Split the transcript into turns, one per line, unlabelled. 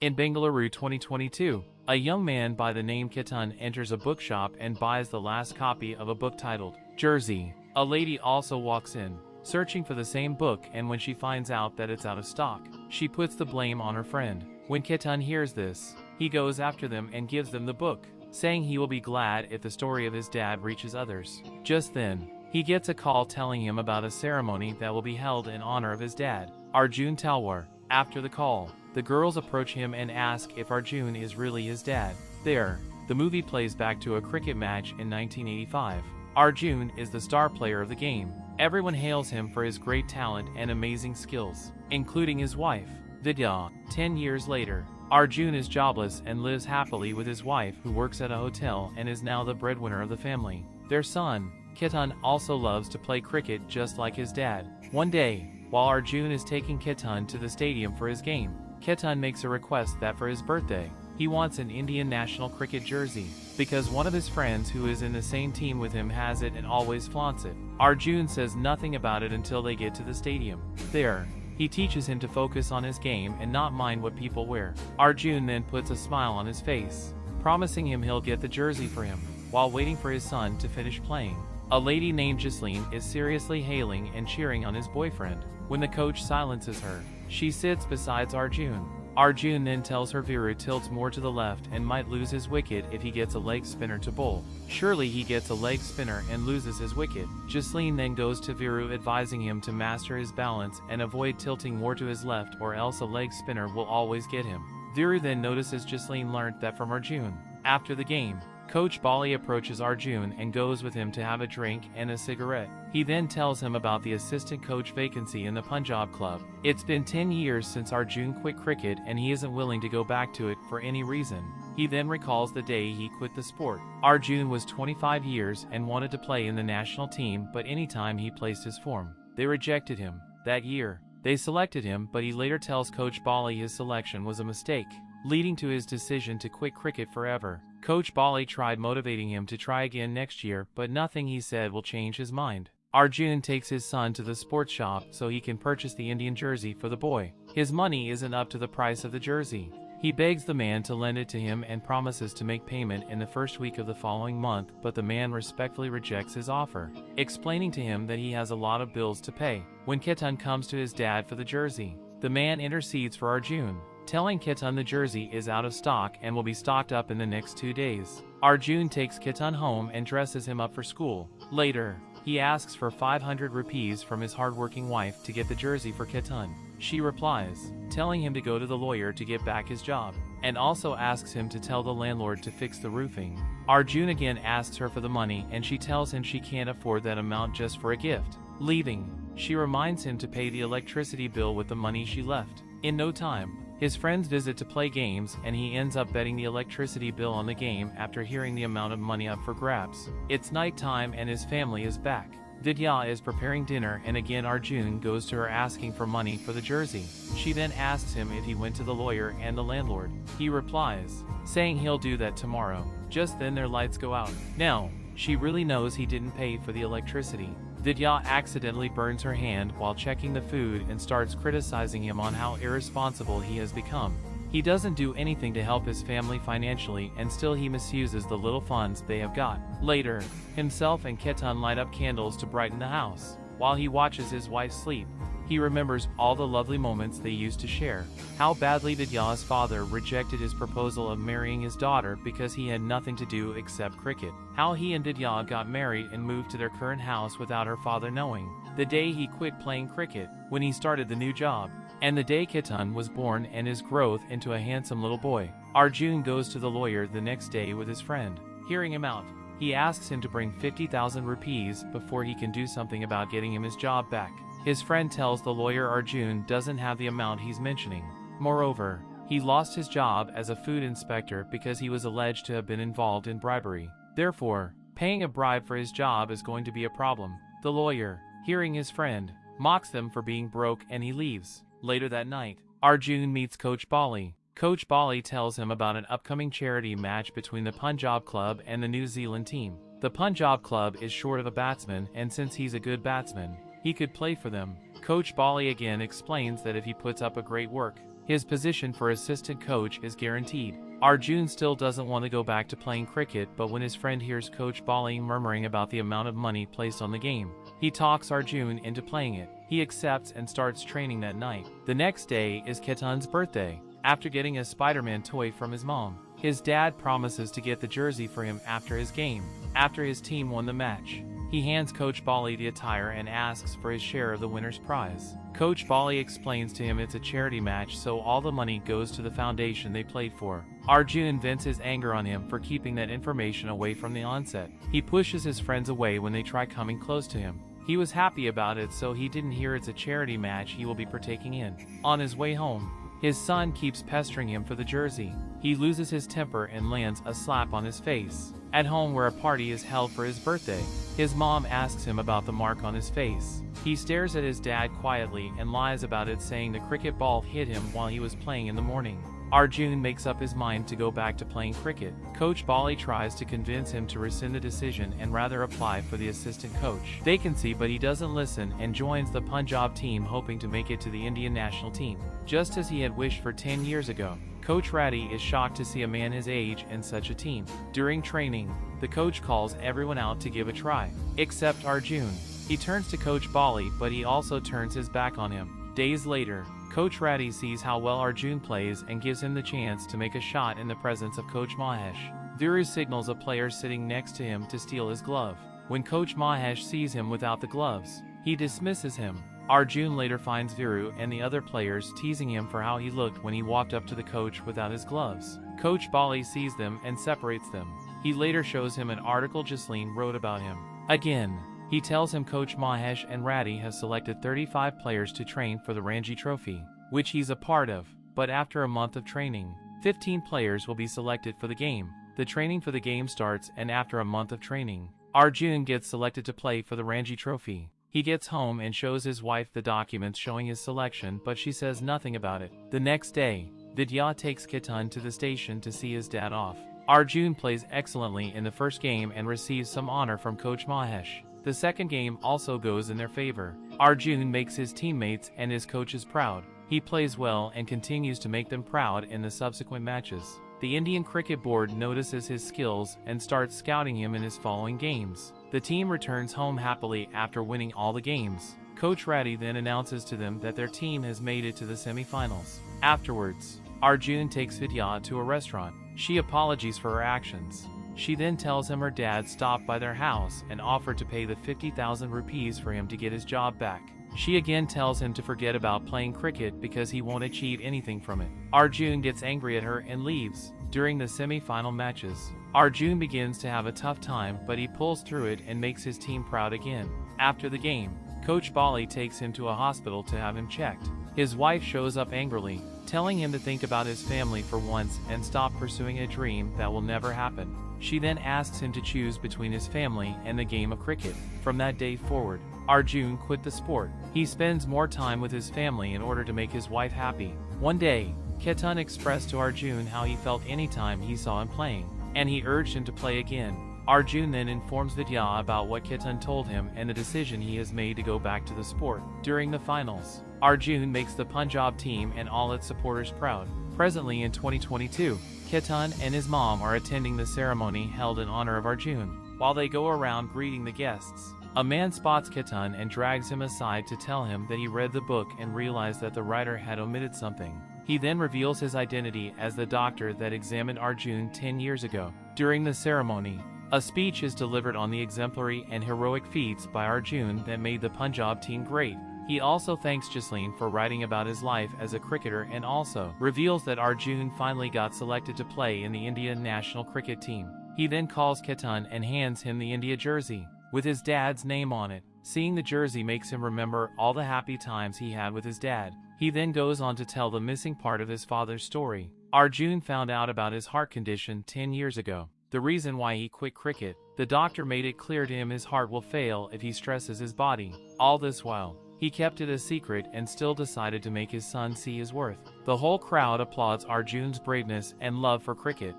In Bengaluru 2022, a young man by the name Ketan enters a bookshop and buys the last copy of a book titled Jersey. A lady also walks in, searching for the same book, and when she finds out that it's out of stock, she puts the blame on her friend. When Ketan hears this, he goes after them and gives them the book, saying he will be glad if the story of his dad reaches others. Just then, he gets a call telling him about a ceremony that will be held in honor of his dad, Arjun Talwar. After the call, the girls approach him and ask if Arjun is really his dad. There, the movie plays back to a cricket match in 1985. Arjun is the star player of the game. Everyone hails him for his great talent and amazing skills, including his wife, Vidya. 10 years later, Arjun is jobless and lives happily with his wife, who works at a hotel and is now the breadwinner of the family. Their son, Ketan, also loves to play cricket just like his dad. One day, while Arjun is taking Ketan to the stadium for his game, Ketan makes a request that for his birthday, he wants an Indian national cricket jersey, because one of his friends who is in the same team with him has it and always flaunts it. Arjun says nothing about it until they get to the stadium. There, he teaches him to focus on his game and not mind what people wear. Arjun then puts a smile on his face, promising him he'll get the jersey for him, while waiting for his son to finish playing. A lady named Jasleen is seriously hailing and cheering on his boyfriend. When the coach silences her, she sits beside Arjun. Arjun then tells her Viru tilts more to the left and might lose his wicket if he gets a leg spinner to bowl. Surely he gets a leg spinner and loses his wicket. Jasleen then goes to Viru advising him to master his balance and avoid tilting more to his left, or else a leg spinner will always get him. Viru then notices Jasleen learnt that from Arjun. After the game, Coach Bali approaches Arjun and goes with him to have a drink and a cigarette. He then tells him about the assistant coach vacancy in the Punjab club. It's been 10 years since Arjun quit cricket and he isn't willing to go back to it for any reason. He then recalls the day he quit the sport. Arjun was 25 years and wanted to play in the national team, but anytime he placed his form, they rejected him. That year, they selected him, but he later tells Coach Bali his selection was a mistake, leading to his decision to quit cricket forever. Coach Bali tried motivating him to try again next year, but nothing he said will change his mind. Arjun takes his son to the sports shop so he can purchase the Indian jersey for the boy. His money isn't up to the price of the jersey. He begs the man to lend it to him and promises to make payment in the first week of the following month, but the man respectfully rejects his offer, explaining to him that he has a lot of bills to pay. When Ketan comes to his dad for the jersey, the man intercedes for Arjun, telling Ketan the jersey is out of stock and will be stocked up in the next 2 days. Arjun takes Ketan home and dresses him up for school. Later, he asks for 500 rupees from his hardworking wife to get the jersey for Ketan. She replies, telling him to go to the lawyer to get back his job, and also asks him to tell the landlord to fix the roofing. Arjun again asks her for the money and she tells him she can't afford that amount just for a gift. Leaving, she reminds him to pay the electricity bill with the money she left. In no time, his friends visit to play games and he ends up betting the electricity bill on the game after hearing the amount of money up for grabs. It's nighttime and his family is back. Vidya is preparing dinner and again Arjun goes to her asking for money for the jersey. She then asks him if he went to the lawyer and the landlord. He replies, saying he'll do that tomorrow. Just then their lights go out. Now, she really knows he didn't pay for the electricity. Vidya accidentally burns her hand while checking the food and starts criticizing him on how irresponsible he has become. He doesn't do anything to help his family financially and still he misuses the little funds they have got. Later, himself and Ketan light up candles to brighten the house. While he watches his wife sleep, he remembers all the lovely moments they used to share. How badly Vidya's father rejected his proposal of marrying his daughter because he had nothing to do except cricket. How he and Vidya got married and moved to their current house without her father knowing. The day he quit playing cricket, when he started the new job. And the day Ketan was born and his growth into a handsome little boy. Arjun goes to the lawyer the next day with his friend. Hearing him out, he asks him to bring 50,000 rupees before he can do something about getting him his job back. His friend tells the lawyer Arjun doesn't have the amount he's mentioning. Moreover, he lost his job as a food inspector because he was alleged to have been involved in bribery. Therefore, paying a bribe for his job is going to be a problem. The lawyer, hearing his friend, mocks them for being broke and he leaves. Later that night, Arjun meets Coach Bali. Coach Bali tells him about an upcoming charity match between the Punjab club and the New Zealand team. The Punjab club is short of a batsman, and since he's a good batsman, he could play for them. Coach Bali again explains that if he puts up a great work, His position for assistant coach is guaranteed. Arjun still doesn't want to go back to playing cricket, but when his friend hears Coach Bali murmuring about the amount of money placed on the game, he talks Arjun into playing it. He accepts and starts training that night. The next day is Ketan's birthday. After getting a Spider-Man toy from his mom, his dad promises to get the jersey for him after his game. After his team won the match, he hands Coach Bali the attire and asks for his share of the winner's prize. Coach Bali explains to him it's a charity match, so all the money goes to the foundation they played for. Arjun vents his anger on him for keeping that information away from the onset. He pushes his friends away when they try coming close to him. He was happy about it, so he didn't hear it's a charity match he will be partaking in. On his way home, his son keeps pestering him for the jersey. He loses his temper and lands a slap on his face. At home, where a party is held for his birthday, his mom asks him about the mark on his face. He stares at his dad quietly and lies about it, saying the cricket ball hit him while he was playing in the morning. Arjun makes up his mind to go back to playing cricket. Coach Bali tries to convince him to rescind the decision and rather apply for the assistant coach vacancy, but he doesn't listen and joins the Punjab team, hoping to make it to the Indian national team, just as he had wished for 10 years ago. Coach Ratty is shocked to see a man his age in such a team. During training, the coach calls everyone out to give a try, except Arjun. He turns to Coach Bali, but he also turns his back on him. Days later, Coach Ratty sees how well Arjun plays and gives him the chance to make a shot in the presence of Coach Mahesh. Viru signals a player sitting next to him to steal his glove. When Coach Mahesh sees him without the gloves, he dismisses him. Arjun later finds Viru and the other players teasing him for how he looked when he walked up to the coach without his gloves. Coach Bali sees them and separates them. He later shows him an article Jasleen wrote about him. Again, he tells him Coach Mahesh and Ratty have selected 35 players to train for the Ranji Trophy, which he's a part of, but after a month of training, 15 players will be selected for the game. The training for the game starts, and after a month of training, Arjun gets selected to play for the Ranji Trophy. He gets home and shows his wife the documents showing his selection, but she says nothing about it. The next day, Vidya takes Ketan to the station to see his dad off. Arjun plays excellently in the first game and receives some honor from Coach Mahesh. The second game also goes in their favor. Arjun makes his teammates and his coaches proud. He plays well and continues to make them proud in the subsequent matches. The Indian Cricket Board notices his skills and starts scouting him in his following games. The team returns home happily after winning all the games. Coach Ratty then announces to them that their team has made it to the semi-finals. Afterwards, Arjun takes Vidya to a restaurant. She apologizes for her actions. She then tells him her dad stopped by their house and offered to pay the 50,000 rupees for him to get his job back. She again tells him to forget about playing cricket because he won't achieve anything from it. Arjun gets angry at her and leaves. During the semi-final matches, Arjun begins to have a tough time, but he pulls through it and makes his team proud again. After the game, Coach Bali takes him to a hospital to have him checked. His wife shows up angrily, telling him to think about his family for once and stop pursuing a dream that will never happen. She then asks him to choose between his family and the game of cricket. From that day forward, Arjun quit the sport. He spends more time with his family in order to make his wife happy. One day, Ketan expressed to Arjun how he felt anytime he saw him playing, and he urged him to play again. Arjun then informs Vidya about what Ketan told him and the decision he has made to go back to the sport. During the finals, Arjun makes the Punjab team and all its supporters proud. Presently in 2022, Ketan and his mom are attending the ceremony held in honor of Arjun. While they go around greeting the guests, a man spots Ketan and drags him aside to tell him that he read the book and realized that the writer had omitted something. He then reveals his identity as the doctor that examined Arjun 10 years ago. During the ceremony, a speech is delivered on the exemplary and heroic feats by Arjun that made the Punjab team great. He also thanks Jasleen for writing about his life as a cricketer and also reveals that Arjun finally got selected to play in the Indian national cricket team. He then calls Ketan and hands him the India jersey, with his dad's name on it. Seeing the jersey makes him remember all the happy times he had with his dad. He then goes on to tell the missing part of his father's story. Arjun found out about his heart condition 10 years ago. The reason why he quit cricket. The doctor made it clear to him his heart will fail if he stresses his body. All this while, he kept it a secret and still decided to make his son see his worth. The whole crowd applauds Arjun's braveness and love for cricket.